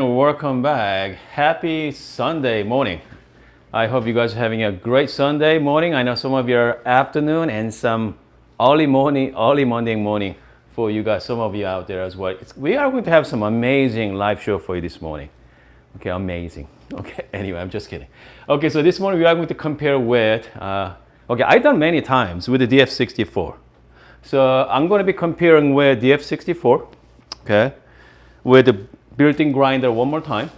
Welcome back. Happy Sunday morning. I hope you guys are having a great Sunday morning. I know some of you are afternoon and some early Monday morning for you guys, some of you out there as well. We are going to have some amazing live show for you this morning. Okay, amazing. Okay, anyway, I'm just kidding. Okay, so this morning we are going to compare with, I've done many times with the DF64. So I'm going to be comparing with DF64, okay, with the built-in grinder one more time,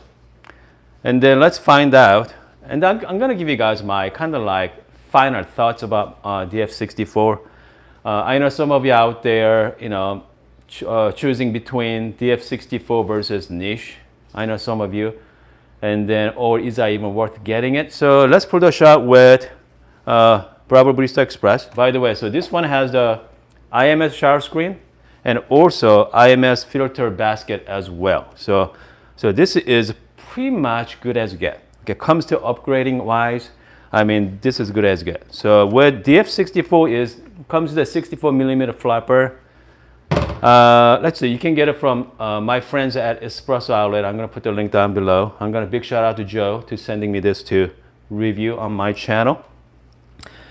and then let's find out. And I'm going to give you guys my kind of like final thoughts about DF64. I know some of you out there, choosing between DF64 versus niche. I know some of you, and then, or is that even worth getting it? So let's pull the shot with Breville Barista Express. By the way, so this one has the IMS shower screen and also IMS filter basket as well. So this is pretty much good as you get. Okay, comes to upgrading wise, I mean, this is good as good. So with DF64 comes with a 64 millimeter flapper. Let's see, you can get it from my friends at Espresso Outlet. I'm gonna put the link down below. I'm gonna big shout out to Joe to sending me this to review on my channel.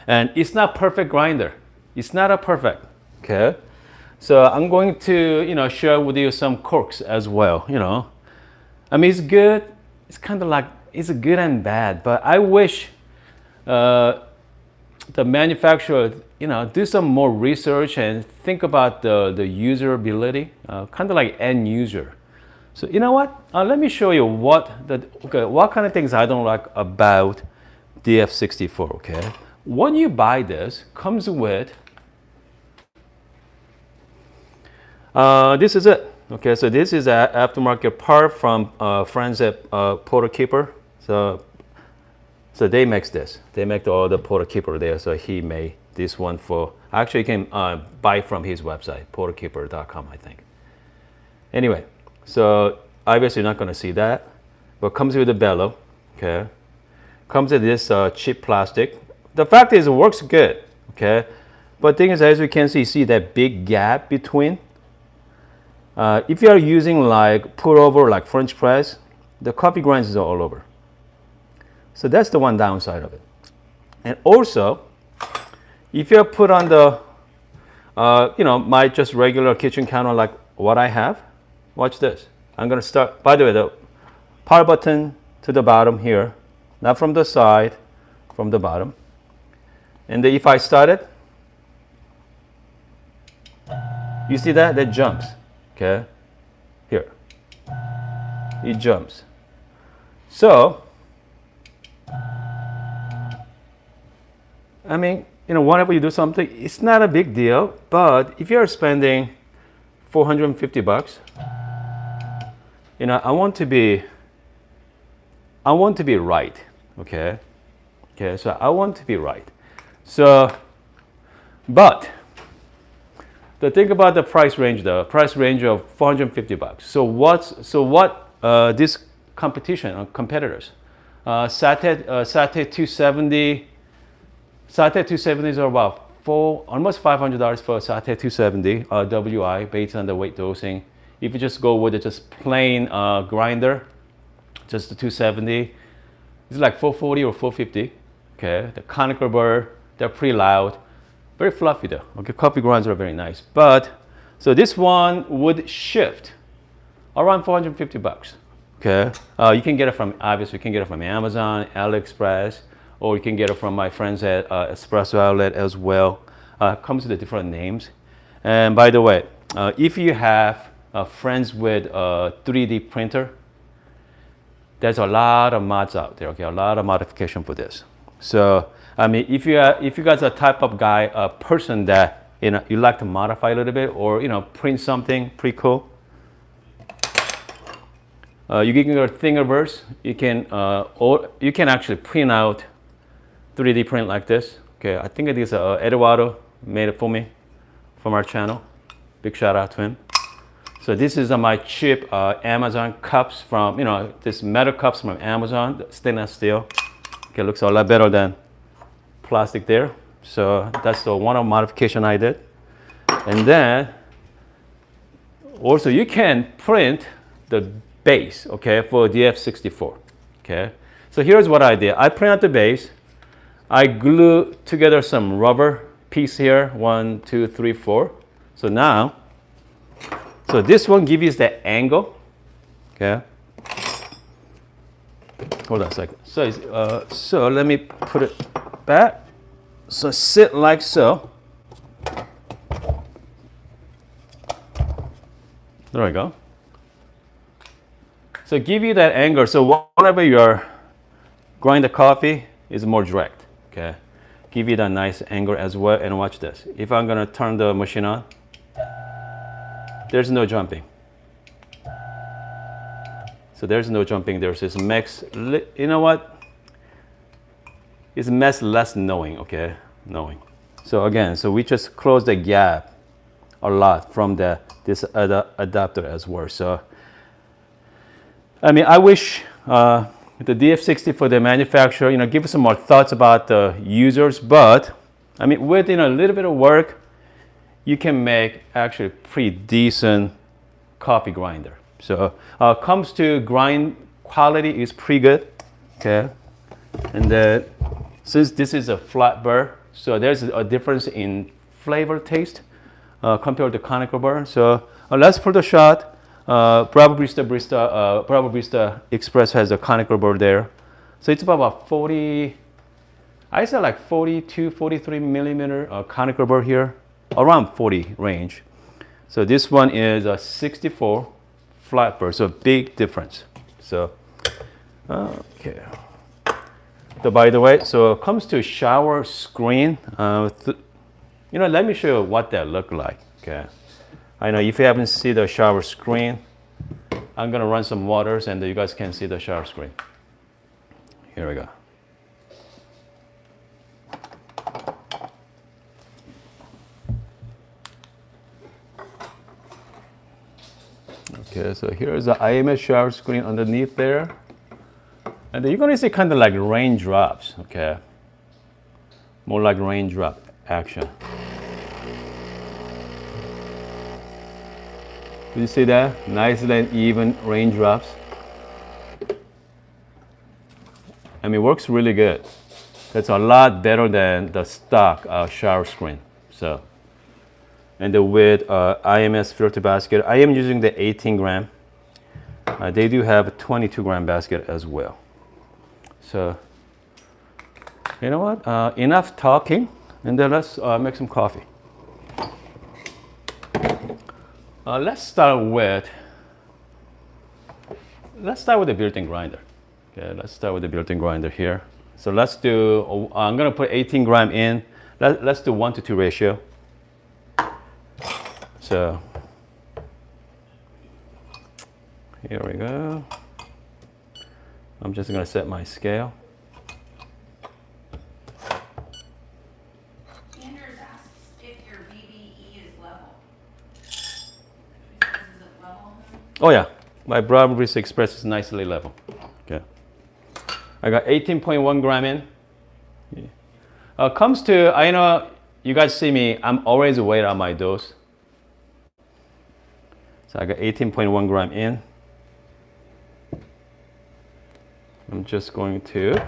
And it's not perfect grinder. It's not a perfect, okay? So I'm going to, share with you some quirks as well, I mean, it's good. It's kind of like, it's good and bad, but I wish the manufacturer, do some more research and think about the usability, kind of like end user. So you know what? Let me show you what kind of things I don't like about DF64, okay? When you buy this, comes with this is it. Okay, so this is an aftermarket part from friends at Porter Keeper. So they make this. They make all the Porter Keeper there. So he made this one for. Actually, you can buy from his website, porterkeeper.com, I think. Anyway, so obviously you're not going to see that, but comes with a bellow. Okay, comes with this cheap plastic. The fact is, it works good. Okay, but thing is, as we can see that big gap between. If you are using like pour over, like French press, the coffee grinds is all over. So that's the one downside of it. And also, if you put on the, my just regular kitchen counter like what I have, watch this. I'm gonna start, by the way, the power button to the bottom here, not from the side, from the bottom. And then if I start it, you see that? That jumps. Okay, here, it jumps. So, I mean, whenever you do something, it's not a big deal, but if you're spending $450, I want to be right, okay? Okay, so I want to be right. So, but, the thing about the price range, though, price range of $450. So what this competition competitors, Satay 270, Satay 270s are about almost $500 for Satay 270 WI based on the weight dosing. If you just go with just plain grinder, just the 270, it's like $440 or $450. Okay, the conical burr, they're pretty loud. Very fluffy though. Okay, coffee grinds are very nice. But so this one would shift around $450. Okay, you can get it from Amazon, AliExpress, or you can get it from my friends at Espresso Outlet as well. Comes with different names. And by the way, if you have friends with a 3D printer, there's a lot of mods out there. Okay, a lot of modification for this. So. I mean, if you guys are a type of guy, a person that you like to modify a little bit, or print something pretty cool, you can go to Thingiverse. You can actually print out 3D print like this. Okay, I think it is Eduardo made it for me from our channel. Big shout out to him. So this is my cheap Amazon cups from this metal cups from Amazon, stainless steel. Okay, looks a lot better than plastic there. So that's the one modification I did. And then also you can print the base, okay, for DF64, okay. So here's what I did. I print out the base. I glue together some rubber piece here, 1, 2, 3, 4. So now, so this one gives you the angle, okay. Hold on a second. So let me put it back. So sit like so. There we go. So give you that angle. So whenever you're grinding the coffee, is more direct. Okay. Give you that nice angle as well. And watch this. If I'm gonna turn the machine on, there's no jumping. So there's no jumping. There's this mix. You know what? It's less knowing. Okay, knowing. So again, so we just close the gap a lot from this adapter as well. So I mean, I wish the DF60 for the manufacturer, you know, give us some more thoughts about the users. But I mean, with a little bit of work, you can make actually pretty decent coffee grinder. So comes to grind quality is pretty good. Okay, and then since this is a flat burr, so there's a difference in flavor taste compared to conical burr. So let's put a shot. Breville Barista Express has a conical burr there. So it's about 40, I say like 42, 43 millimeter conical burr here, around 40 range. So this one is a 64 flat burr, so big difference. So, okay. So by the way, so it comes to shower screen. You know, let me show you what that look like. Okay. I know if you haven't seen the shower screen, I'm gonna run some waters and you guys can see the shower screen. Here we go. Okay, so here's the IMS shower screen underneath there. And then you're gonna see kind of like raindrops, okay? More like raindrop action. Did you see that? Nice and even raindrops. I mean, it works really good. That's a lot better than the stock shower screen. So, and then with IMS filter basket, I am using the 18 gram. They do have a 22 gram basket as well. So, you know what? Enough talking, and then let's make some coffee. Let's start with the built-in grinder. Okay, let's start with the built-in grinder here. So let's do. I'm gonna put 18 gram in. Let's do 1:2 ratio. So here we go. I'm just gonna set my scale. Anders asks if your VBE is level. Is it level? Oh yeah, my Breville Express is nicely level. Okay, I got 18.1 gram in. Comes to, I know you guys see me, I'm always weight on my dose. So I got 18.1 gram in. I'm just going to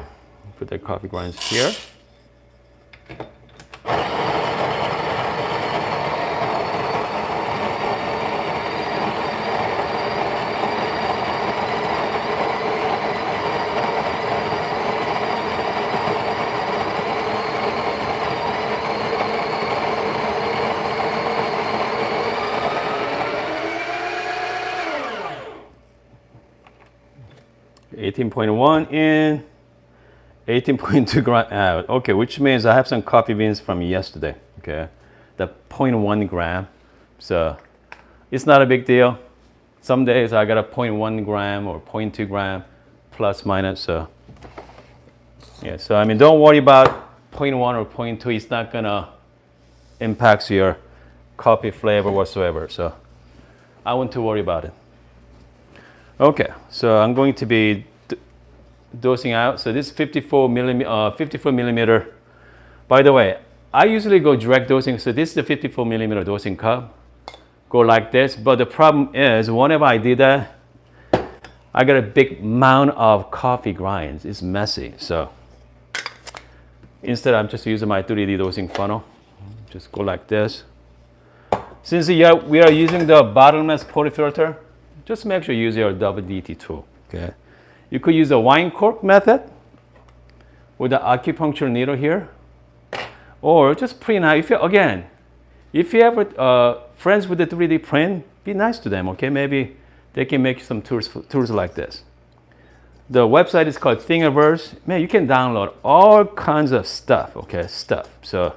put the coffee grinds here. $18.1 in, 18.2 gram out. Okay, which means I have some coffee beans from yesterday. Okay, the 0.1 gram. So it's not a big deal. Some days I got a 0.1 gram or 0.2 gram plus minus. So yeah, so I mean, don't worry about 0.1 or 0.2. It's not gonna impact your coffee flavor whatsoever. So I won't to worry about it. Okay, so I'm going to be dosing out. So this 54 millimeter. By the way, I usually go direct dosing. So this is the 54 millimeter dosing cup. Go like this. But the problem is, whenever I did that, I got a big amount of coffee grinds. It's messy. So instead, I'm just using my 3D dosing funnel. Just go like this. Since we are using the bottomless portafilter, just make sure you use your WDT tool. Okay. You could use a wine cork method with the acupuncture needle here, or just print out. If you have friends with the 3D print, be nice to them. Okay, maybe they can make some tools like this. The website is called Thingiverse. Man, you can download all kinds of stuff. Okay, So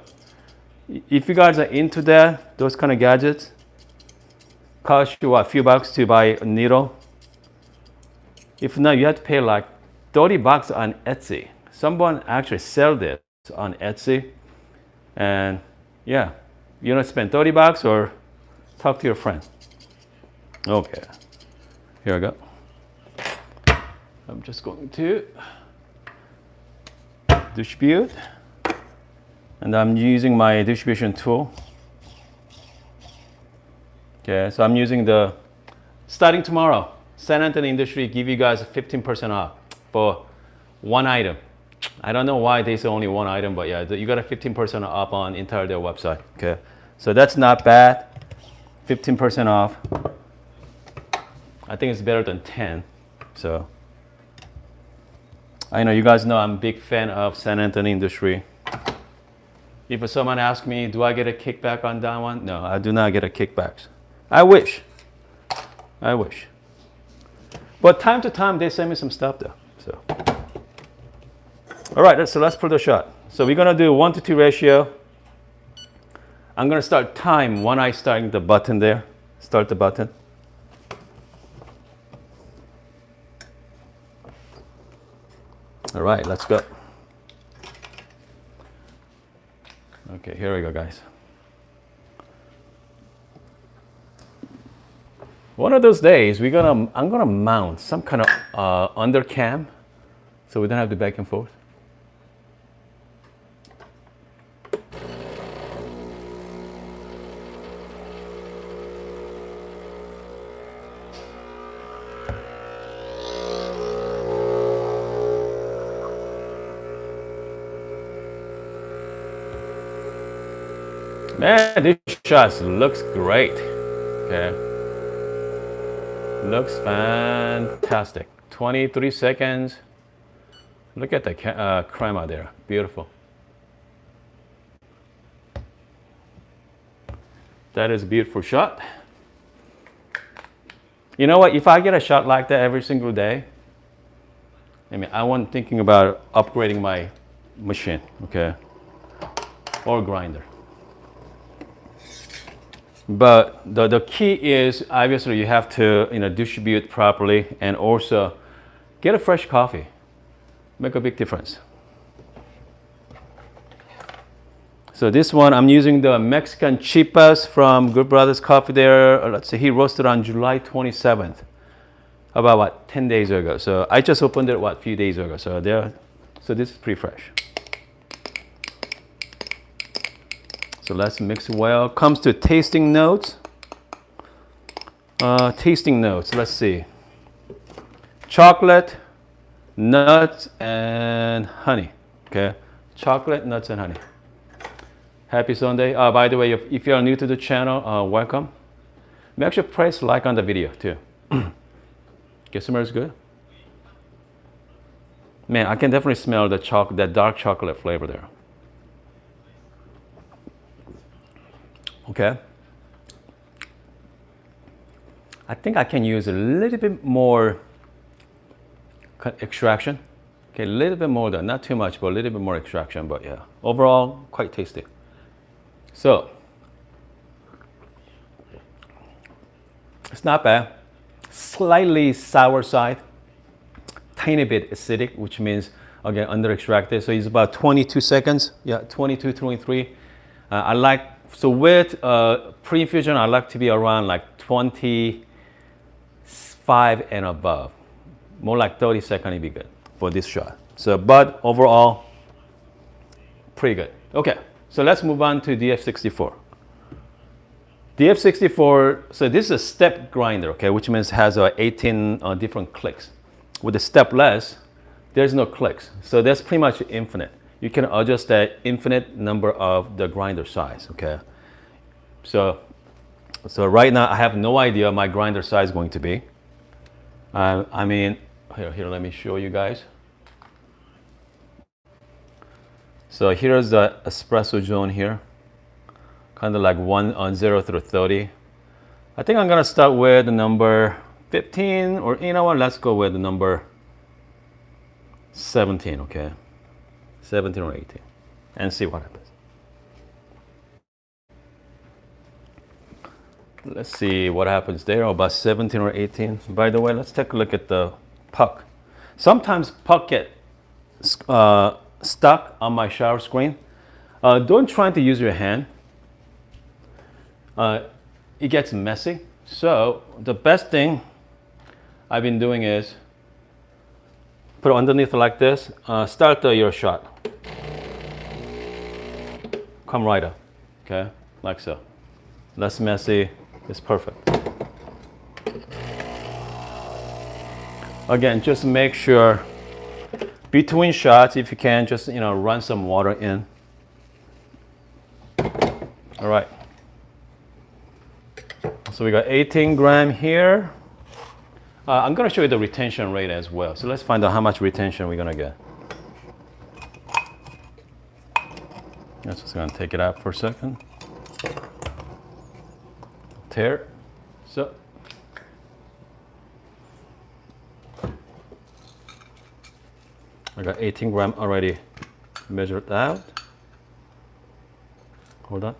if you guys are into that, those kind of gadgets, cost you a few bucks to buy a needle. If not, you have to pay like $30 on Etsy. Someone actually sell this on Etsy, and yeah, you know, spend $30 or talk to your friend. Okay, here I go. I'm just going to distribute, and I'm using my distribution tool. Okay, so I'm using starting tomorrow, San Antonio Industry give you guys 15% off for one item. I don't know why they say only one item, but yeah, you got a 15% off on entire their website. Okay, so that's not bad. 15% off. I think it's better than 10. So I know you guys know I'm a big fan of San Antonio Industry. If someone asks me, do I get a kickback on that one? No, I do not get a kickbacks. I wish. But time to time, they send me some stuff though. So, all right, so let's put the shot. So we're gonna do 1-to-2 ratio. I'm gonna start time when I start the button there. Start the button. All right, let's go. Okay, here we go, guys. One of those days, I'm gonna mount some kind of undercam, so we don't have to back and forth. Man, this shot looks great. Okay. Looks fantastic. 23 seconds. Look at the crema there. Beautiful. That is a beautiful shot. You know what? If I get a shot like that every single day, I wasn't thinking about upgrading my machine, okay, or grinder. But the key is obviously you have to distribute properly and also get a fresh coffee. Make a big difference. So this one I'm using the Mexican Chipas from Good Brothers Coffee there. Let's see, he roasted on July 27th, about 10 days ago. So I just opened it a few days ago. So this is pretty fresh. So let's mix well. Comes to tasting notes. Let's see. Chocolate, nuts, and honey. Okay. Chocolate, nuts, and honey. Happy Sunday. By the way, if you are new to the channel, welcome. Make sure press like on the video too. Okay, smells good. Man, I can definitely smell that dark chocolate flavor there. Okay. I think I can use a little bit more extraction. Okay, a little bit more, not too much, but a little bit more extraction. But yeah, overall, quite tasty. So, it's not bad. Slightly sour side, tiny bit acidic, which means, again, under extracted. So it's about 22 seconds. Yeah, 22, 23. So with pre-infusion, I like to be around like 25 and above. More like 30 seconds would be good for this shot. So, but overall, pretty good. Okay, so let's move on to DF64. DF64, so this is a step grinder, okay, which means it has 18 different clicks. With the step less, there's no clicks. So that's pretty much infinite. You can adjust that infinite number of the grinder size, okay? So right now I have no idea my grinder size is going to be. I mean, here, let me show you guys. So here's the espresso zone here. Kind of like 0 through 30. I think I'm gonna start with the number 15, or you know what, let's go with the number 17, okay? 17 or 18, and see what happens. Let's see what happens there, about 17 or 18. By the way, let's take a look at the puck. Sometimes puck get stuck on my shower screen. Don't try to use your hand. It gets messy. So the best thing I've been doing is put it underneath like this. Start your shot. Come right up, okay, like so. Less messy. It's perfect. Again, just make sure between shots, if you can, just run some water in. All right. So we got 18 gram here. I'm going to show you the retention rate as well. So let's find out how much retention we're going to get. I'm just going to take it out for a second. Tear. So I got 18 gram already measured out. Hold on.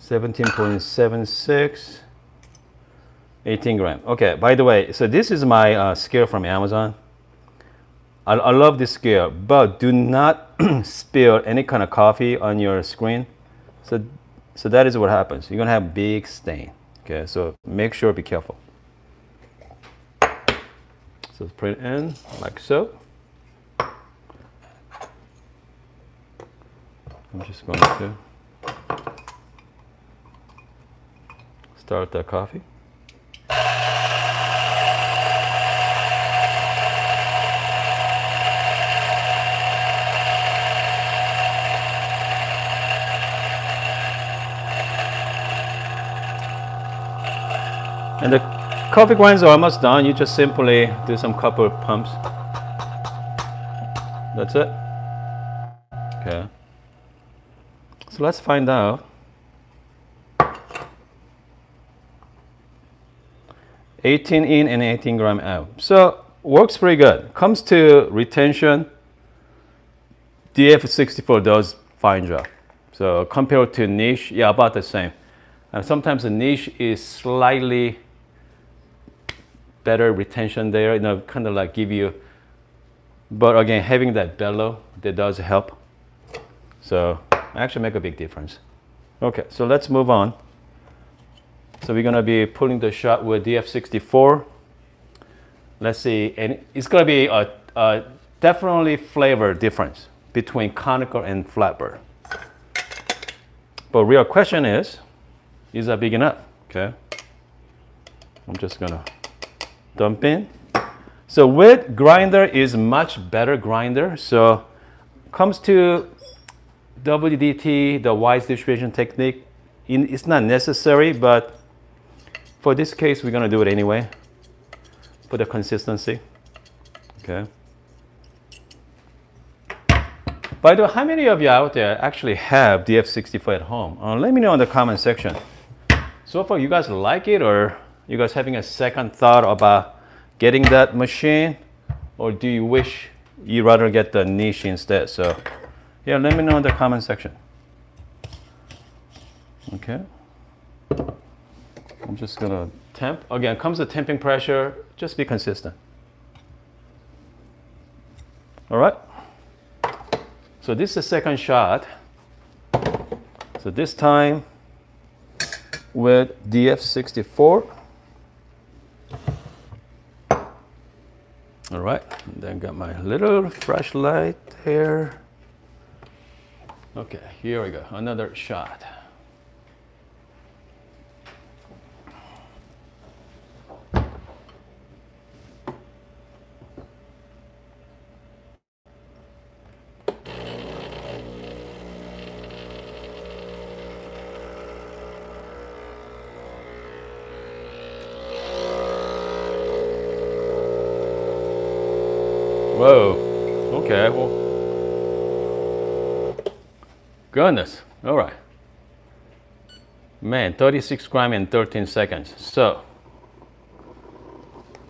17.76, 18 gram. Okay, by the way, so this is my scale from Amazon. I love this scale, but do not spill any kind of coffee on your screen. So that is what happens. You're gonna have big stain. Okay, so make sure, be careful. So put it in like so. I'm just going to start the coffee. And the coffee grinds are almost done. You just simply do some couple of pumps. That's it. Okay. So let's find out. 18 in and 18 gram out. So works pretty good. Comes to retention, DF64 does fine job. So compared to niche, yeah, about the same. And sometimes the niche is slightly better retention there, kind of like give you, but again, having that bellow, that does help. So actually make a big difference. Okay, so let's move on. So we're gonna be pulling the shot with DF64. Let's see, and it's gonna be a definitely flavor difference between conical and flatbird. But real question is that big enough? Okay. I'm just gonna dump in. So with grinder is much better grinder. So comes to WDT, the wise distribution technique, it's not necessary, but for this case, we're gonna do it anyway for the consistency. Okay. By the way, how many of you out there actually have DF64 at home? Let me know in the comment section. So far, you guys like it, or you guys having a second thought about getting that machine, or do you wish you'd rather get the niche instead? So yeah, let me know in the comment section. Okay. I'm just gonna temp. Again, comes the temping pressure, just be consistent. All right. So this is the second shot. So this time with DF64. All right, and then got my little flashlight here. Okay, here we go. Another shot. Whoa. Okay, well. Goodness. All right. Man, 36 gram in 13 seconds. So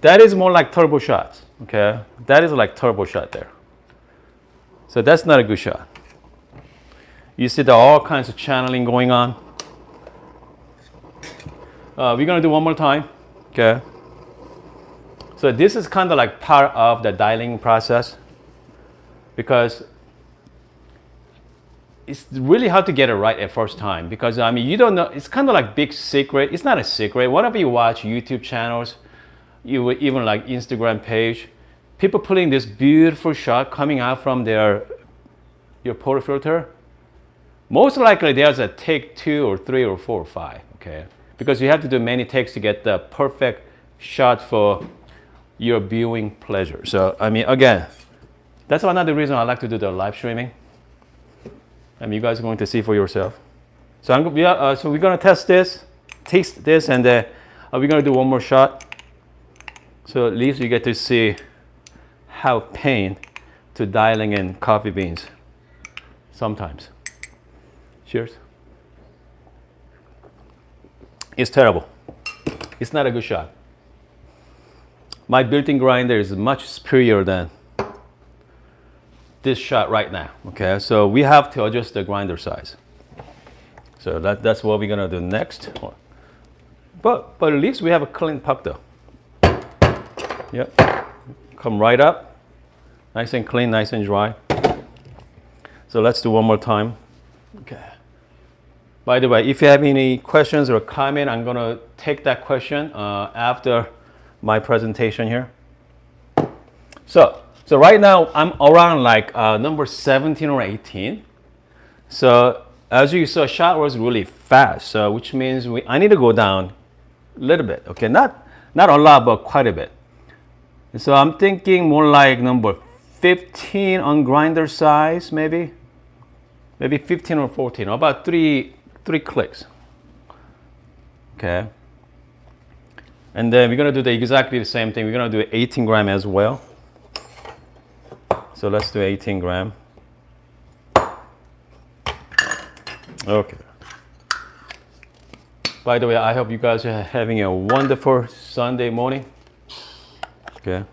that is more like turbo shots. Okay. That is like turbo shot there. So that's not a good shot. You see there are all kinds of channeling going on. We're gonna do one more time. Okay. So this is kind of like part of the dialing process because it's really hard to get it right at first time because I mean you don't know. It's kind of like big secret. It's not a secret. Whenever you watch YouTube channels, you even like Instagram page, people putting this beautiful shot coming out from your portafilter. Most likely there's a take 2 or 3 or 4 or 5. Okay, because you have to do many takes to get the perfect shot for your viewing pleasure. So I mean, again, that's another reason I like to do the live streaming. I mean, you guys are going to see for yourself. So we're gonna test this, taste this, and we're gonna do one more shot. So at least you get to see how pain to dialing in coffee beans sometimes. Cheers. It's terrible. It's not a good shot. My built-in grinder is much superior than this shot right now. Okay, so we have to adjust the grinder size. So that's what we're gonna do next. But at least we have a clean puck though. Yep, come right up, nice and clean, nice and dry. So let's do one more time. Okay. By the way, if you have any questions or comment, I'm gonna take that question after my presentation here. So right now I'm around like number 17 or 18. So as you saw, shot was really fast. So which means I need to go down a little bit. Okay, not a lot, but quite a bit. So I'm thinking more like number 15 on grinder size, maybe 15 or 14, about three clicks. Okay. And then we're gonna do exactly the same thing. We're gonna do 18 gram as well. So let's do 18 gram. Okay. By the way, I hope you guys are having a wonderful Sunday morning. Okay.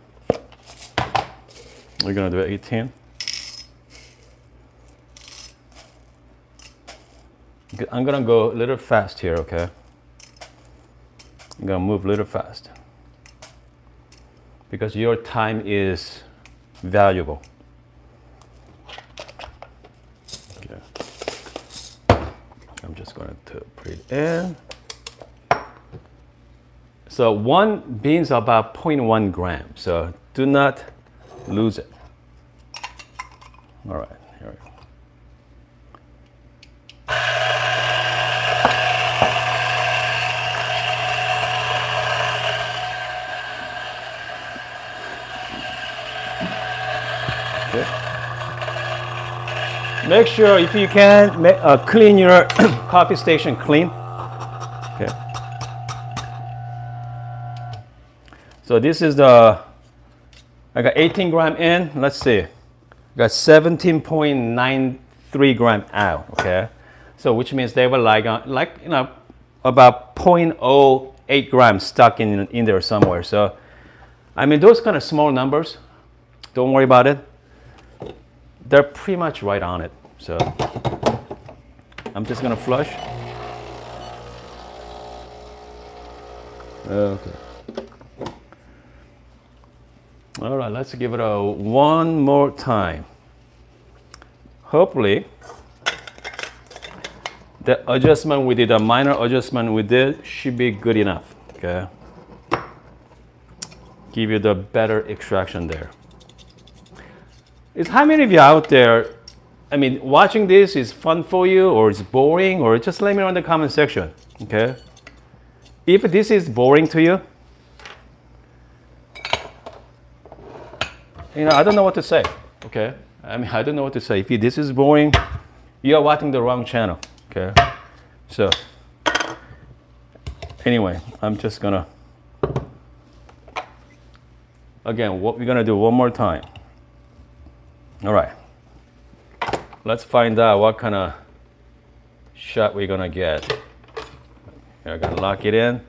We're gonna do 18. I'm gonna go a little fast here, okay? I'm gonna move a little fast because your time is valuable. Okay. I'm just going to put it in. So one bean is about 0.1 gram, so do not lose it. All right, here we go. Make sure if you can clean your coffee station clean. Okay. So this is I got 18 gram in. Let's see. I got 17.93 gram out. Okay. So which means they were like about 0.08 grams stuck in there somewhere. So I mean those kind of small numbers, don't worry about it. They're pretty much right on it. So I'm just gonna flush. Okay. All right, let's give it one more time. Hopefully, the adjustment we did, a minor adjustment we did, should be good enough. Okay. Give you the better extraction there. How many of you out there I mean, watching this is fun for you, or it's boring, or just let me know in the comment section, okay? If this is boring to you, I don't know what to say, okay? I mean, I don't know what to say. If this is boring, you are watching the wrong channel, okay? So, anyway, I'm just gonna, again, what we're gonna do one more time. All right, let's find out what kind of shot we're gonna get. We're gonna lock it in.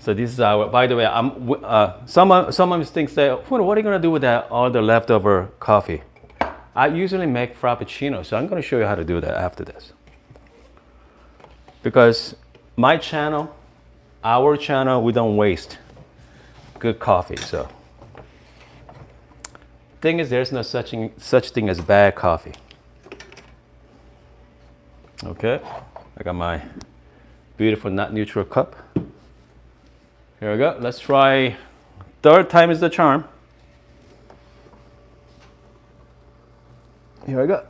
So this is our, by the way, someone thinks that, what are you gonna do with that, all the leftover coffee? I usually make Frappuccino, so I'm gonna show you how to do that after this. Because my channel, our channel, we don't waste good coffee, so. Thing is, there's no such thing as bad coffee. Okay, I got my beautiful not neutral cup. Here we go. Let's try. Third time is the charm. Here we go.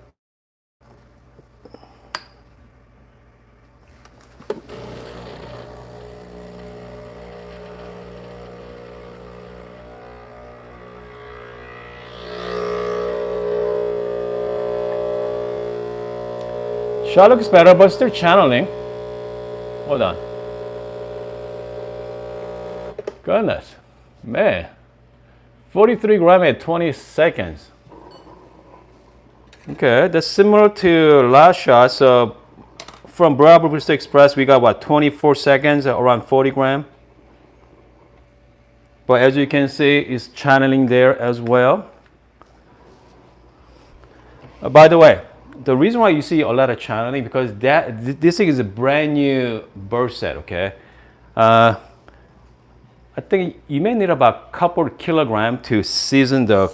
Shot looks better, but still channeling. Hold on. Goodness, man. 43 gram at 20 seconds. Okay, that's similar to last shot. So from Breville Barista Express, we got what, 24 seconds, around 40 gram. But as you can see, it's channeling there as well. By the way, the reason why you see a lot of channeling, because this thing is a brand new burst set, okay? I think you may need about a couple of kilograms to season the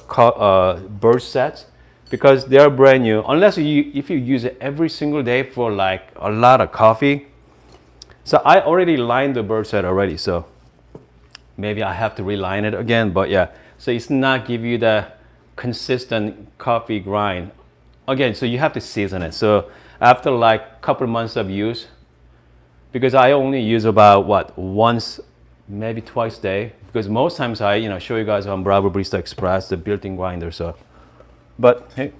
burst sets, because they are brand new. Unless if you use it every single day for like a lot of coffee. So I already lined the burst set already, so maybe I have to reline it again, but yeah. So it's not give you the consistent coffee grind. Again, so you have to season it. So after like a couple of months of use, because I only use about what, once, maybe twice a day, because most times I show you guys on Breville Barista Express the built-in grinder. So, but hey,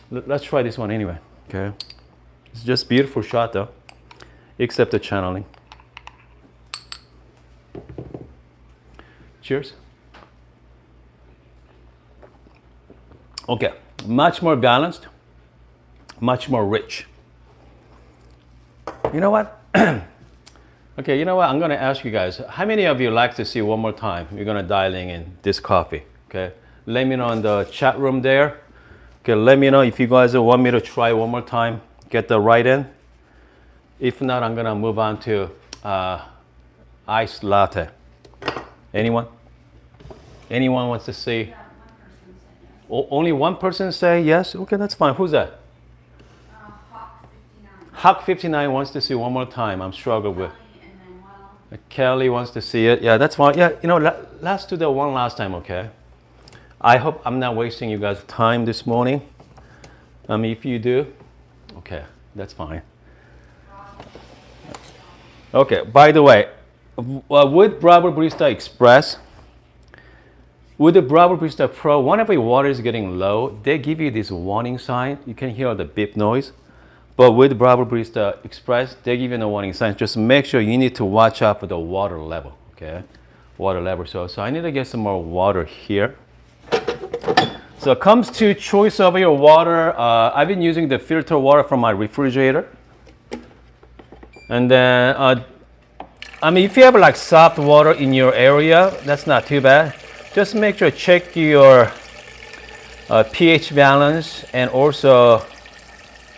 let's try this one anyway. Okay, it's just beautiful shot though, except the channeling. Cheers. Okay, much more balanced, much more rich. You know what? Okay, you know what? I'm gonna ask you guys, how many of you like to see one more time? We're gonna dialing in this coffee, okay? Let me know in the chat room there. Okay, let me know if you guys want me to try one more time, get the right in. If not, I'm gonna move on to iced latte. Anyone? Anyone wants to see? Yeah, one person said yes. Only one person say yes? Okay, that's fine. Who's that? Hawk 59. Hawk59 wants to see one more time. I'm struggling with. And then, well, Kelly wants to see it. Yeah, that's fine. Yeah, let's do that one last time, okay? I hope I'm not wasting you guys' time this morning. If you do, okay, that's fine. Okay, by the way, with Breville Barista Express, with the Breville Barista Pro, whenever your water is getting low, they give you this warning sign. You can hear the beep noise. But with Breville Barista Express, they give you no warning signs. Just make sure you need to watch out for the water level, okay? Water level. So I need to get some more water here. So it comes to choice of your water. I've been using the filter water from my refrigerator. And then, if you have like soft water in your area, that's not too bad. Just make sure check your pH balance and also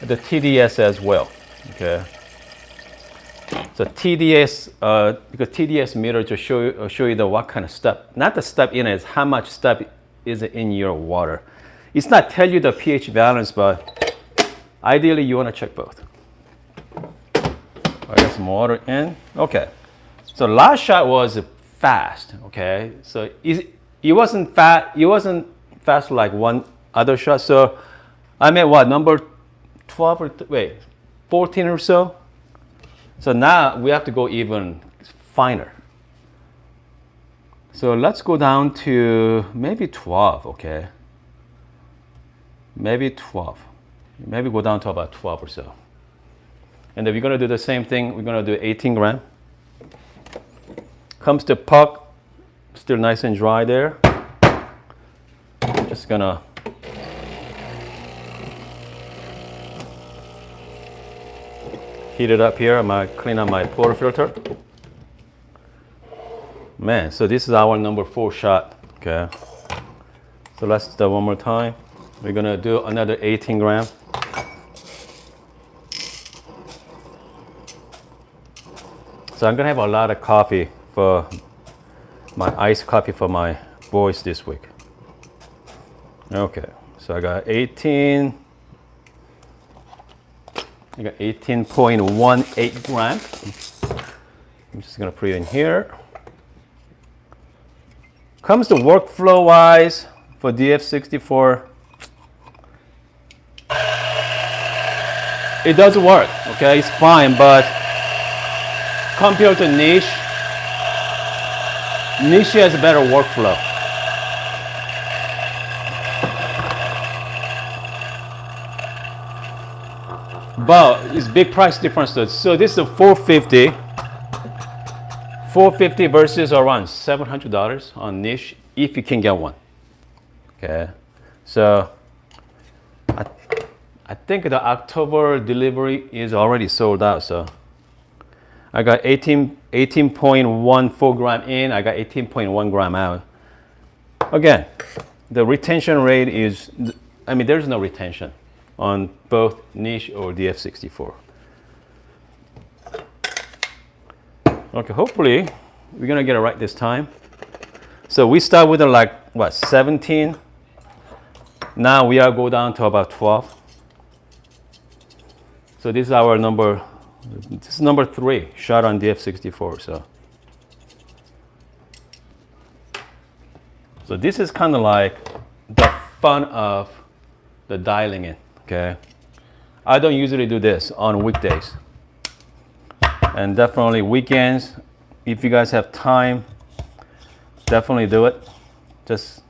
the TDS as well, okay? So TDS, because TDS meter just show you the what kind of step, not the step in it, is how much step is in your water. It's not tell you the pH balance, but ideally you want to check both. I got some water in. Okay, so last shot was fast. Okay, so it wasn't fast. It wasn't fast like other shots. So I'm at what, number 12 or wait, 14 or so. So now we have to go even finer. So let's go down to maybe 12, okay? Maybe 12. Maybe go down to about 12 or so. And then we're gonna do the same thing. We're gonna do 18 gram. Comes to puck, still nice and dry there. I'm just gonna heat it up here. I'm gonna clean up my portafilter. Man, so this is our number 4 shot, okay? So let's do that one more time. We're gonna do another 18 gram. So I'm gonna have a lot of coffee for my iced coffee for my boys this week. Okay, so I got 18. I got 18.18 gram. I'm just gonna put it in here. Comes to workflow wise for DF64, it does work, okay, it's fine, but compared to niche has a better workflow. But it's big price difference though. So this is a 450 versus around $700 on niche if you can get one. Okay, so I think the October delivery is already sold out. So I got 18.14 gram in. I got 18.1 gram out. Again, the retention rate is, I mean, there's no retention on both niche or DF64. Okay, hopefully we're gonna get it right this time. So we start with like what, 17. Now we are go down to about 12. So this is our number. This is number 3 shot on DF64. So this is kind of like the fun of the dialing in. Okay, I don't usually do this on weekdays, and definitely weekends. If you guys have time, definitely do it. Just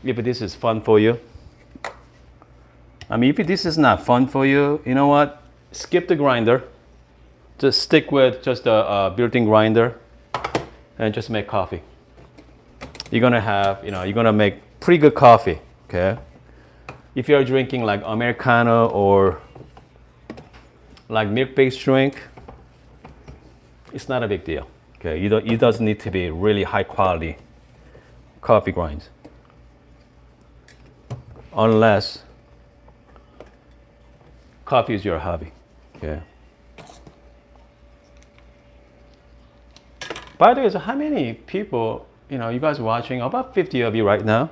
if this is fun for you. I mean, if this is not fun for you, you know what? Skip the grinder. Just stick with just a built-in grinder, and just make coffee. You're gonna have, you're gonna make pretty good coffee. Okay. If you're drinking like Americano or like milk-based drink, it's not a big deal. Okay, it doesn't need to be really high quality coffee grinds, unless coffee is your hobby. Okay. By the way, so how many people, you guys watching? About 50 of you right now.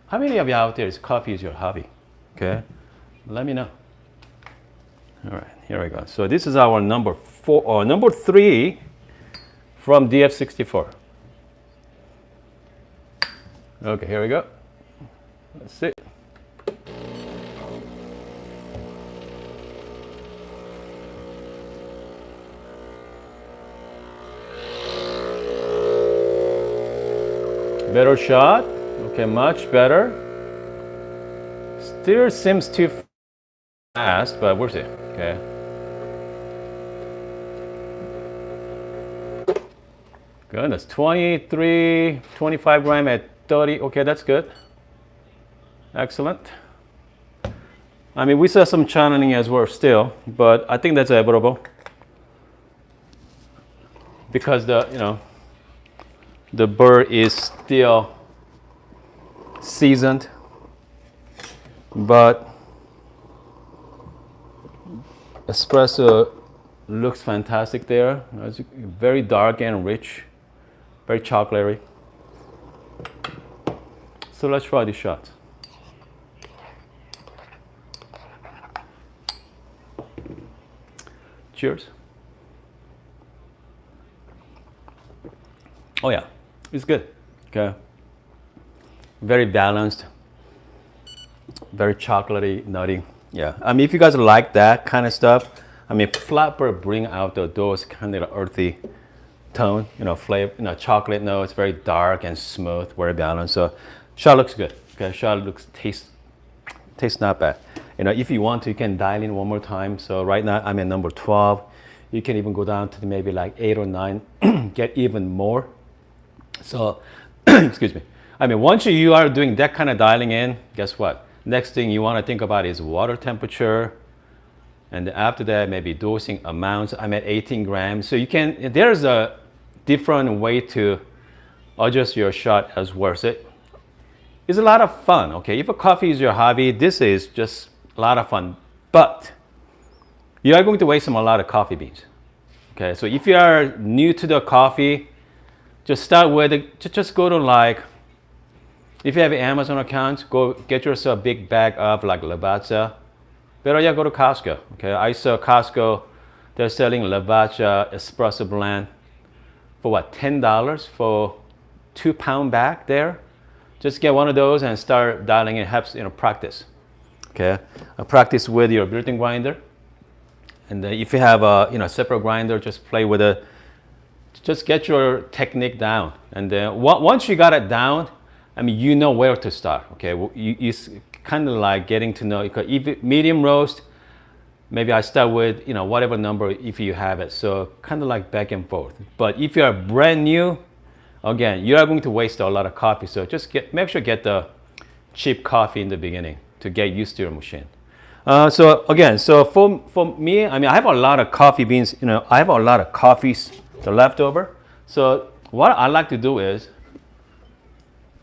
How many of you out there is coffee is your hobby? Okay, let me know. All right, here we go. So this is our number 4 or number 3 from DF64. Okay, here we go. Let's see. Better shot. Okay, much better. Still seems too fast, but we'll see. Okay. Goodness, 23, 25 gram at 30. Okay, that's good. Excellent. I mean, we saw some channeling as well still, but I think that's avoidable because the burr is still seasoned, but espresso looks fantastic there. It's very dark and rich, very chocolatey. So let's try this shot. Cheers. Oh yeah, it's good. Okay. Very balanced. very chocolatey, nutty. Yeah, I mean, if you guys like that kind of stuff, I mean, flatbread bring out those kind of earthy tone, flavor, chocolate notes, very dark and smooth, very balanced. So, shot looks good. Okay, shot looks tastes not bad. If you want to, you can dial in one more time. So right now I'm at number 12. You can even go down to maybe like 8 or 9, get even more. So, excuse me. I mean, once you are doing that kind of dialing in, guess what? Next thing you want to think about is water temperature. And after that, maybe dosing amounts. I'm at 18 grams. So there's a different way to adjust your shot as worth it. It's a lot of fun, okay? If a coffee is your hobby, this is just a lot of fun. But you are going to waste a lot of coffee beans, okay? So if you are new to the coffee, just start with it. Just go to if you have an Amazon account, go get yourself a big bag of Lavazza. Better yet, go to Costco, okay? I saw Costco, they're selling Lavazza espresso blend for what, $10 for 2-pound bag there? Just get one of those and start dialing in. Helps practice. Okay, practice with your built-in grinder, and if you have a separate grinder, just play with it. Just get your technique down, and then once you got it down, I mean you know where to start. Okay, you kind of like getting to know. If medium roast, maybe I start with whatever number if you have it. So kind of like back and forth. But if you are brand new, again, you are going to waste a lot of coffee, so just make sure get the cheap coffee in the beginning to get used to your machine. So again, for me, I mean, I have a lot of coffee beans. I have a lot of coffees, the leftover. So what I like to do is,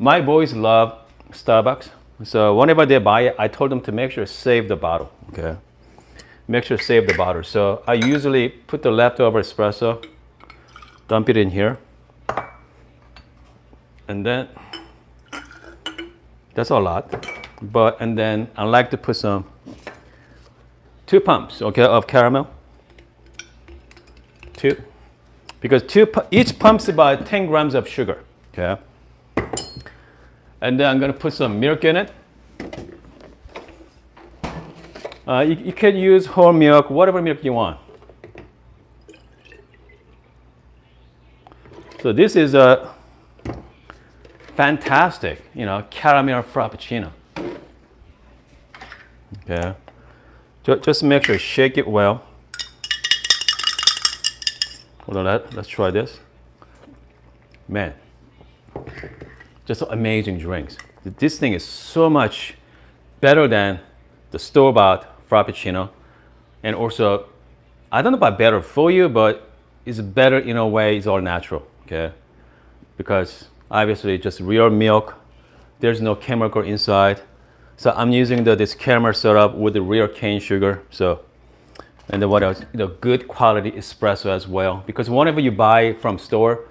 my boys love Starbucks. So whenever they buy it, I told them to make sure to save the bottle. Okay, make sure to save the bottle. So I usually put the leftover espresso, dump it in here. And then that's a lot, and then I like to put 2 pumps, okay, of caramel. 2, because each pump's about 10 grams of sugar, okay. And then I'm gonna put some milk in it. You can use whole milk, whatever milk you want. So this is a fantastic, caramel frappuccino. Okay, just make sure shake it well. Hold on, let's try this. Man, just amazing drinks. This thing is so much better than the store-bought frappuccino, and also, I don't know about better for you, but it's better in a way. It's all natural, okay, because obviously just real milk. There's no chemical inside. So I'm using this caramel syrup with the real cane sugar. So, and then what else? Good quality espresso as well. Because whenever you buy from store,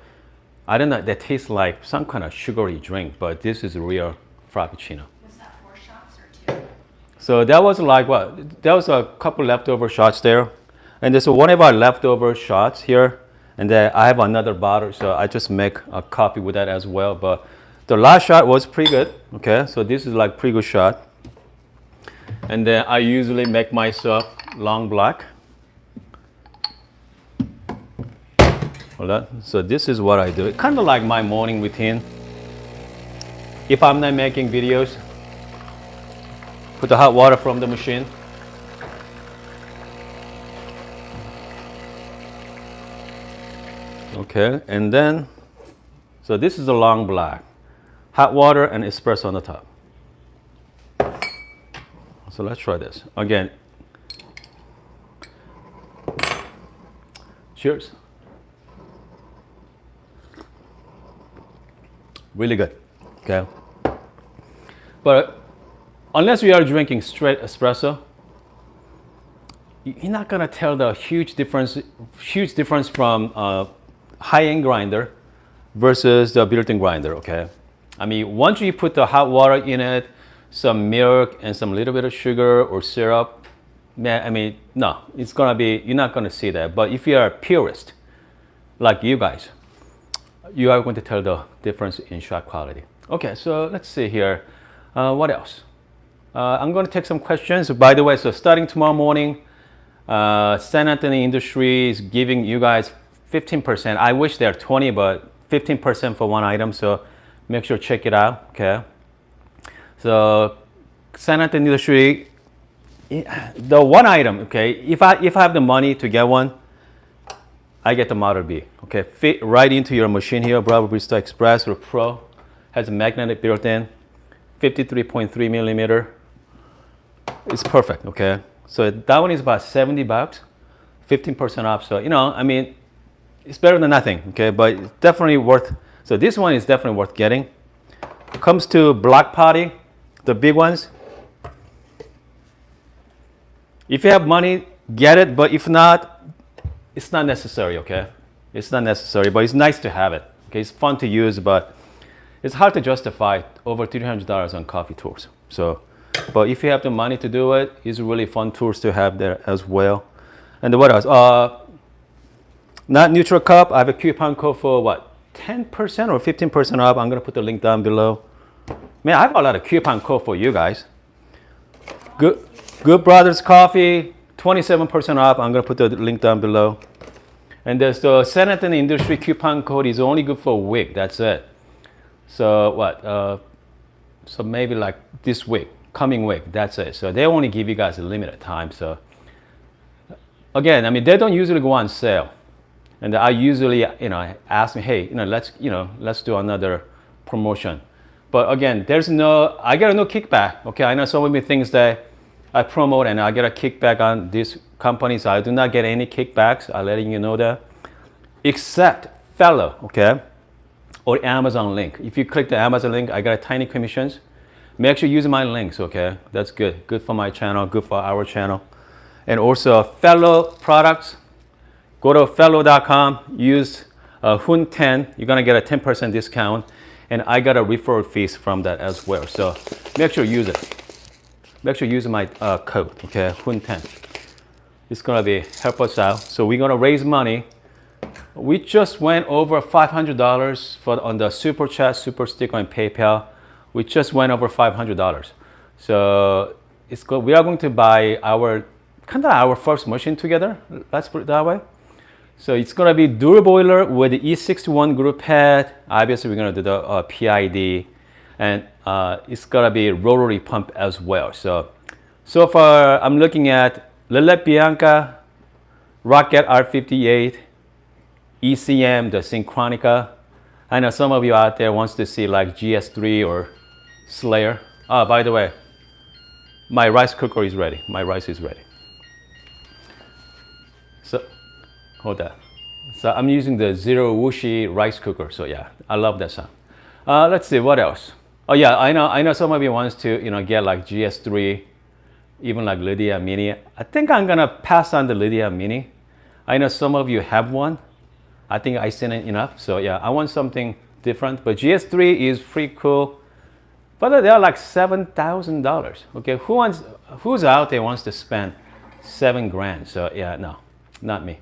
I don't know, that tastes like some kind of sugary drink, but this is a real frappuccino. Was that 4 shots or 2? So that was like what? That was a couple leftover shots there. And there's one of our leftover shots here. And then I have another bottle, so I just make a coffee with that as well. But the last shot was pretty good, okay? So this is like pretty good shot. And then I usually make myself long black. Hold on. So this is what I do. It's kind of like my morning routine. If I'm not making videos, put the hot water from the machine. Okay, and then, so this is a long black. Hot water and espresso on the top. So let's try this. Again, cheers. Really good, okay? But unless we are drinking straight espresso, you're not gonna tell the huge difference from high-end grinder versus the built-in grinder, okay? I mean, once you put the hot water in it, some milk and some little bit of sugar or syrup, man, I mean, no, it's gonna be, you're not gonna see that. But if you are a purist, like you guys, you are going to tell the difference in shot quality. Okay, so let's see here. What else? I'm going to take some questions. By the way, so starting tomorrow morning, San Antonio Industry is giving you guys 15%. I wish they're 20, but 15% for one item. So make sure to check it out. Okay. So San Antonio Industry, the one item. Okay. If I have the money to get one, I get the Model B. Okay. Fit right into your machine here. Breville Barista Express or Pro has a magnetic built-in, 53.3 millimeter. It's perfect. Okay. So that one is about $70, 15% off. So, you know, I mean, it's better than nothing, okay? But it's definitely worth, so this one is definitely worth getting. Comes to block party, the big ones. If you have money, get it, but if not, it's not necessary, okay? It's not necessary, but it's nice to have it, okay? It's fun to use, but it's hard to justify over $300 on coffee tours. So, but if you have the money to do it, it's really fun tours to have there as well. And what else? Not neutral cup. I have a coupon code for what? 10% or 15% off. I'm gonna put the link down below. Man, I have a lot of coupon code for you guys. Good Brothers Coffee, 27% off. I'm gonna put the link down below. And there's the San Antonio Industry coupon code is only good for a week. That's it. So what? So maybe like this week. Coming week, that's it. So they only give you guys a limited time. So again, I mean, they don't usually go on sale. And I usually, you know, ask me, hey, let's do another promotion. But again, I get no kickback. Okay, I know some of the things that I promote and I get a kickback on these companies. I do not get any kickbacks. I'm letting you know that, except Fellow, okay, or Amazon link. If you click the Amazon link, I got a tiny commissions. Make sure you use my links, okay? That's good. Good for my channel, good for our channel. And also Fellow products, go to fellow.com, use HUN10. You're gonna get a 10% discount. And I got a referral fees from that as well. So make sure you use it. Make sure you use my code, okay? HUN10. It's gonna help us out. So we're gonna raise money. We just went over $500 on the Super Chat, Super Sticker, and PayPal. We just went over $500. So it's good. We are going to buy our first machine together. Let's put it that way. So it's going to be dual boiler with the E61 group head. Obviously, we're going to do the PID. And it's going to be rotary pump as well. So far, I'm looking at Lillet Bianca, Rocket R58, ECM, the Synchronica. I know some of you out there wants to see like GS3 or Slayer. Oh, by the way, my rice cooker is ready. My rice is ready. So, hold that. So I'm using the Zero Wuxi rice cooker. So yeah, I love that sound. Let's see, what else? Oh yeah, I know some of you wants to, get like GS3, even like Lydia Mini. I think I'm gonna pass on the Lydia Mini. I know some of you have one. I think I seen it enough. So yeah, I want something different. But GS3 is pretty cool. But they're like $7,000. Okay, who's out there wants to spend $7,000? So yeah, no, not me.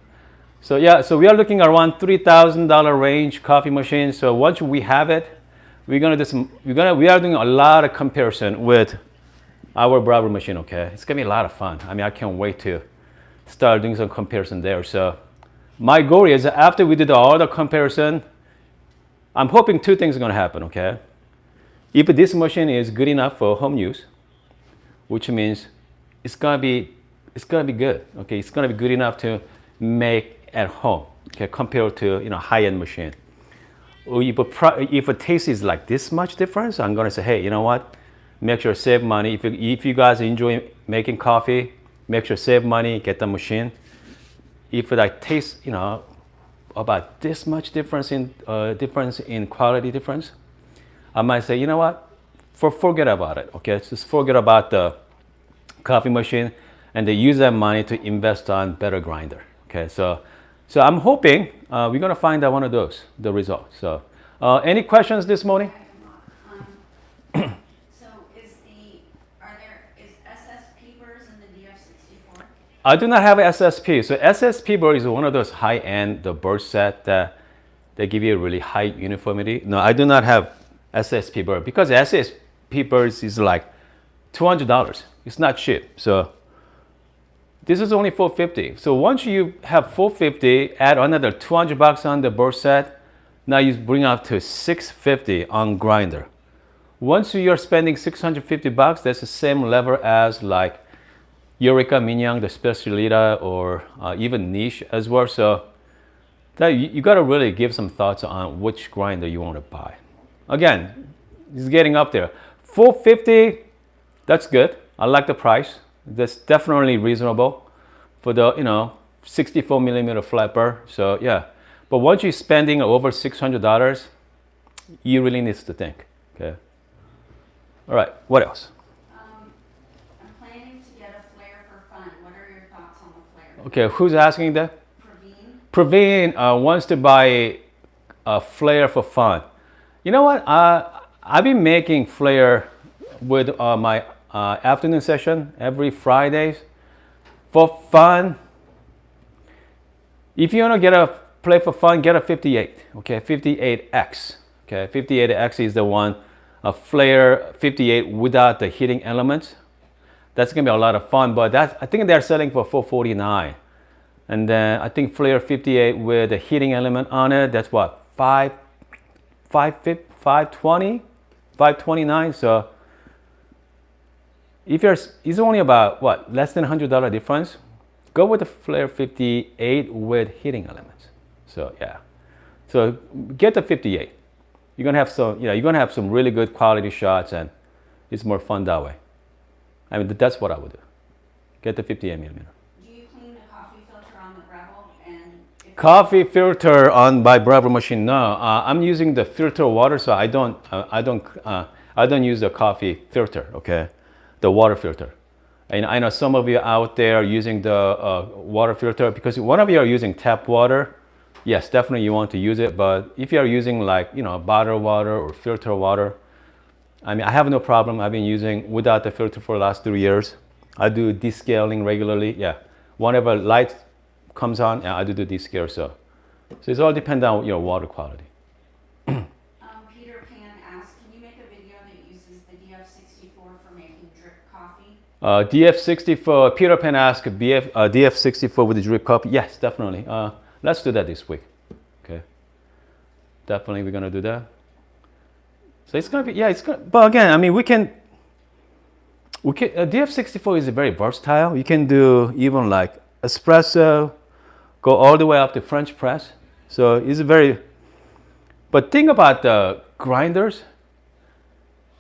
So yeah, so we are looking around $3,000 range coffee machine. So once we have it, we are doing a lot of comparison with our Breville machine. Okay, it's gonna be a lot of fun. I mean, I can't wait to start doing some comparison there. So my goal is after we did all the comparison, I'm hoping two things are gonna happen. Okay. If this machine is good enough for home use, which means it's gonna be good. Okay, it's gonna be good enough to make at home. Okay, compared to high-end machine. Or if a taste is like this much difference, I'm gonna say, hey, you know what? Make sure to save money. If you guys enjoy making coffee, make sure to save money, get the machine. If it tastes about this much difference in quality difference, I might say, you know what? Forget about it. Okay, just forget about the coffee machine, and they use that money to invest on better grinder. Okay, so I'm hoping we're gonna find out one of those, the results. So, any questions this morning? So is SSP burrs in the DF64? I do not have SSP. So SSP burr is one of those high-end burr set that they give you a really high uniformity. No, I do not have SSP burr because SSP burrs is like $200. It's not cheap. So this is only $450. So once you have $450, add another $200 on the burr set. Now you bring up to $650 on grinder. Once you're spending $650, that's the same level as like Eureka, Minyang, the Specialita, or even Niche as well. So that you got to really give some thoughts on which grinder you want to buy. Again, it's getting up there. $450, that's good. I like the price. That's definitely reasonable for the 64 millimeter flat burr. So yeah, but once you're spending over $600, you really need to think. Okay. All right. What else? I'm planning to get a flare for fun. What are your thoughts on the flare? Okay, who's asking that? Praveen. Praveen wants to buy a flare for fun. You know what? I've been making flare with my afternoon session every Fridays for fun. If you want to get a play for fun, get a 58. Okay, 58X. Okay, 58X is the one. A flare 58 without the heating elements. That's gonna be a lot of fun. But I think they're selling for $449. And then I think flare 58 with a heating element on it. That's what, $520, $529. So if it's only about what, less than $100 difference, go with the flare 58 with heating elements. So yeah, so get the 58. You're gonna have some really good quality shots, and it's more fun that way. I mean, that's what I would do. Get the 58 millimeter. Do you clean the coffee filter on the Breville? Coffee filter on my Breville machine? No, I'm using the filter water, so I don't use the coffee filter. Okay, the water filter. And I know some of you out there are using the water filter, because one of you are using tap water. Yes, definitely you want to use it, but if you are using like, bottled water or filter water, I mean, I have no problem. I've been using without the filter for the last 3 years. I do descaling regularly. Yeah, whenever light comes on, yeah, I do the descale. So it's all dependent on your water quality. Peter Pan asks, can you make a video that uses the DF64 for making drip coffee? DF64, Peter Pan asks, DF64 with the drip coffee. Yes, definitely. Let's do that this week. Okay. Definitely we're gonna do that. So it's gonna be, yeah, but again, I mean, we can, DF64 is very versatile. You can do even like espresso, go all the way up to French press. So it's but think about the grinders.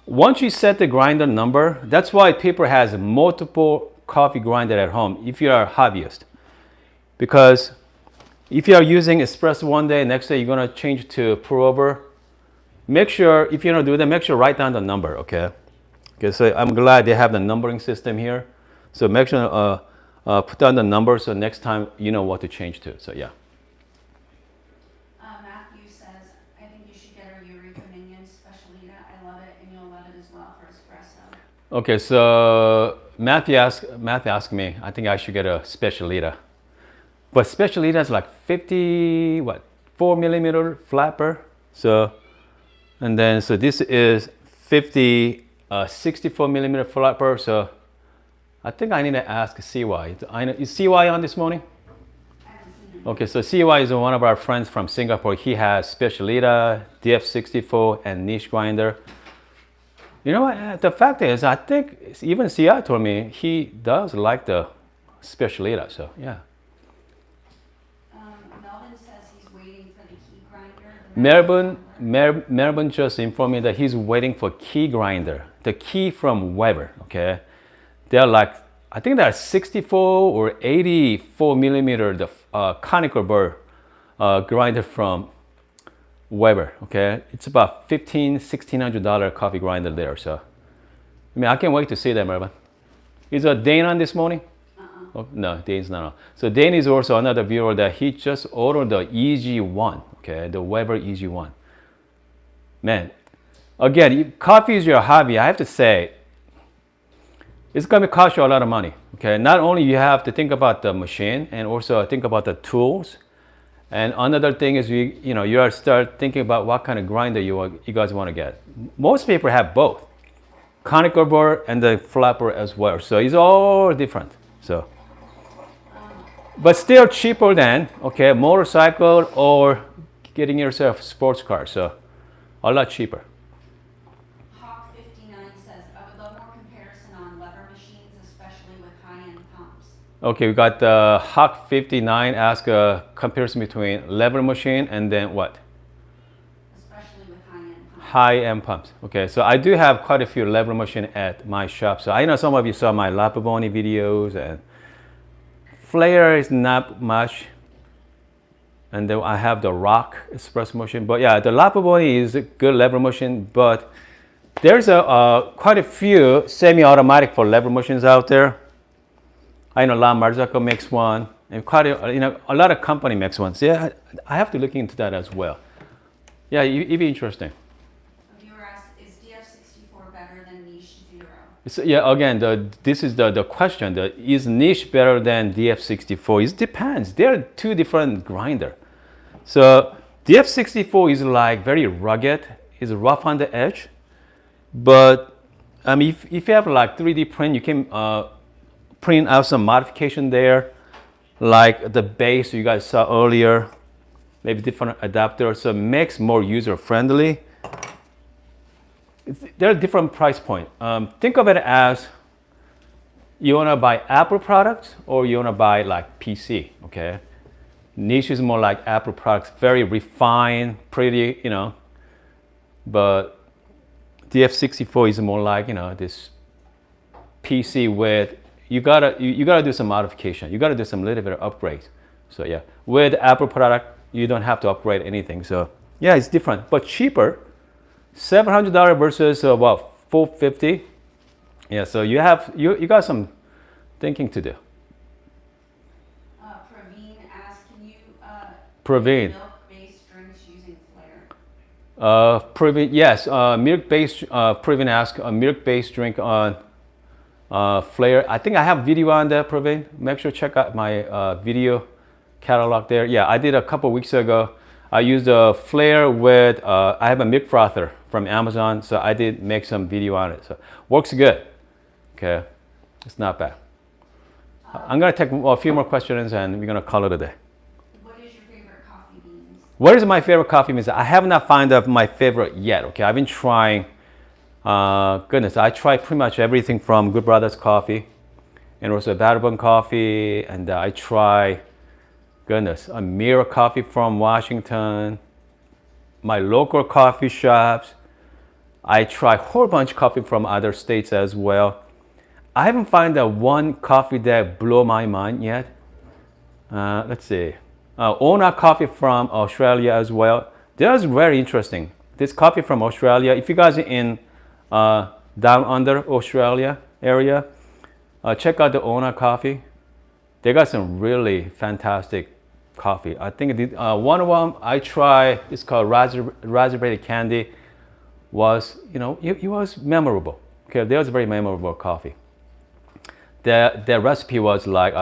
Once you set the grinder number, that's why people has multiple coffee grinder at home if you are a hobbyist. Because if you are using espresso one day, next day you're gonna change to pour over. Make sure, if you're gonna do that, make sure write down the number, okay? Okay, so I'm glad they have the numbering system here. So make sure put down the number so next time you know what to change to. So yeah. Matthew says, I think you should get a Eureka Minion Specialita. I love it, and you'll love it as well for espresso. Okay, so Matthew asked me, I think I should get a Specialita. But Specialita is like 4 millimeter flat burr. So, and then, so this is 64 millimeter flat burr. So I think I need to ask CY. Is CY on this morning? Okay, so CY is one of our friends from Singapore. He has Specialita, DF64, and niche grinder. You know what? The fact is, I think even CY told me he does like the Specialita. So yeah. Melvin says he's waiting for the key grinder. Melvin just informed me that he's waiting for key grinder, the key from Weber. Okay, they're like, I think they're 64 or 84 millimeter, the conical burr grinder from Weber. Okay, it's about $1,600 coffee grinder there. So I mean, I can't wait to see them, Melvin. Is Dane on this morning? Oh, no, Dane's not on. So Dane is also another viewer that he just ordered the EG1, okay, the Weber EG1. Man, again, if coffee is your hobby, I have to say, it's gonna cost you a lot of money, okay? Not only you have to think about the machine and also think about the tools. And another thing is, you are start thinking about what kind of grinder you guys want to get. Most people have both. conical board and the flat board as well. So it's all different. So, but still cheaper than okay motorcycle or getting yourself a sports car. So a lot cheaper. Hawk 59 says, I would love more comparison on lever machines, especially with high-end pumps. Okay, we got the Hawk 59. Ask a comparison between lever machine and then what? Especially with high-end pumps. High-end pumps. Okay, so I do have quite a few lever machine at my shop. So I know some of you saw my Lapaboni videos, and flare is not much. And then I have the Rock espresso machine. But yeah, the Lapaboni is a good lever machine, but there's quite a few semi-automatic for lever machines out there. I know La Marzocco makes one, and quite a lot of company makes one. So yeah, I have to look into that as well. Yeah, it'd be interesting. A viewer asks, is DF64 better than Niche Zero? So yeah, again, this is the question. Is niche better than DF64? It depends. They're two different grinder. So DF64 is like very rugged, is rough on the edge. But if you have like 3D print, you can print out some modification there, like the base you guys saw earlier, maybe different adapters, so it makes more user friendly. There are different price points. Think of it as you want to buy Apple products or you want to buy like PC, okay? Niche is more like Apple products, very refined, pretty, but DF64 is more like, this PC with, you gotta do some modification. You gotta do some little bit of upgrades. So yeah, with Apple product, you don't have to upgrade anything. So yeah, it's different, but cheaper. $700 versus about $450. Yeah, so you got some thinking to do. Praveen asks, can you Praveen. milk-based drinks using Flare? Praveen, yes, milk-based. Praveen asked a milk-based drink on Flare. I think I have video on that, Praveen. Make sure to check out my video catalog there. Yeah, I did a couple weeks ago. I used a Flare with, I have a milk frother from Amazon, so I did make some video on it. So works good. Okay, it's not bad. I'm gonna take a few more questions and we're gonna call it a day. What is your favorite coffee beans? What is my favorite coffee beans? I have not found out my favorite yet. Okay, I've been trying. Goodness, I try pretty much everything from Good Brothers Coffee, and also Batterbun Coffee, and I try, goodness, a Mirror Coffee from Washington, my local coffee shops. I try a whole bunch of coffee from other states as well. I haven't found that one coffee that blew my mind yet. Let's see. Ona coffee from Australia as well. That's very interesting. This coffee from Australia, if you guys are in down under Australia area, check out the Ona coffee. They got some really fantastic coffee. I think one of them I tried, it's called raspberry candy, was, it was memorable. Okay, that was a very memorable coffee. The recipe was like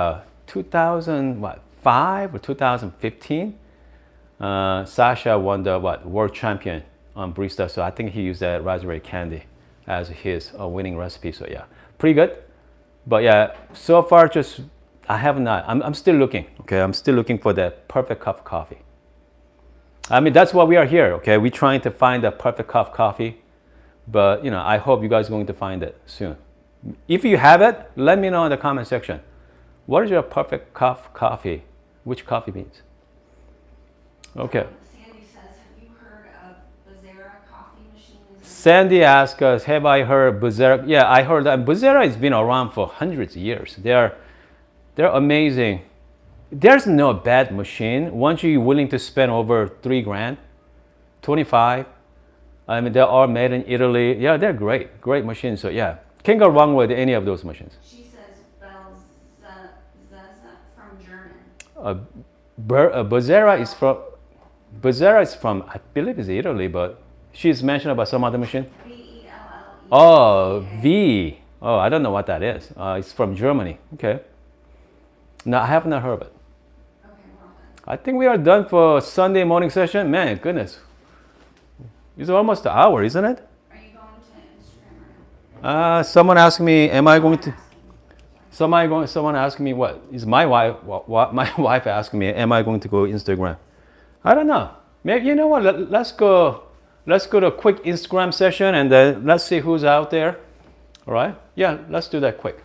2005 or 2015. Sasha won the world champion on barista, so I think he used that raspberry candy as his winning recipe. So yeah, pretty good. But yeah, so far just I have not. I'm still looking. Okay, I'm still looking for that perfect cup of coffee. I mean, that's why we are here. Okay, we're trying to find the perfect cup of coffee. But I hope you guys are going to find it soon. If you have it, let me know in the comment section. What is your perfect cup of coffee? Which coffee beans? Okay. Sandy says, have you heard of Bazera coffee machines? Sandy asked us, have I heard Bazera? Yeah, I heard that. Bazera has been around for hundreds of years. They're amazing. There's no bad machine. Once you're willing to spend over $3,000, 25. I mean, they are made in Italy. Yeah, they're great. Great machines. So yeah, can't go wrong with any of those machines. She says Belzeza from German. Bazera is from, I believe it's Italy, but she's mentioned about some other machine. Velle. Oh, V. Oh, I don't know what that is. It's from Germany. Okay. No, I have not heard of it. Okay, well done. I think we are done for Sunday morning session. Man, goodness. It's almost an hour, isn't it? Are you going to Instagram or Someone asked me, am I going to? Someone asked me, what is my wife? What my wife asked me, am I going to go Instagram? I don't know. Maybe you know what? Let's go. Let's go to a quick Instagram session and then let's see who's out there. All right? Yeah, let's do that quick.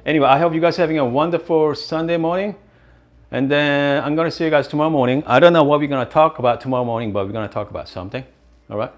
Anyway, I hope you guys are having a wonderful Sunday morning. And then I'm going to see you guys tomorrow morning. I don't know what we're going to talk about tomorrow morning, but we're going to talk about something. All right?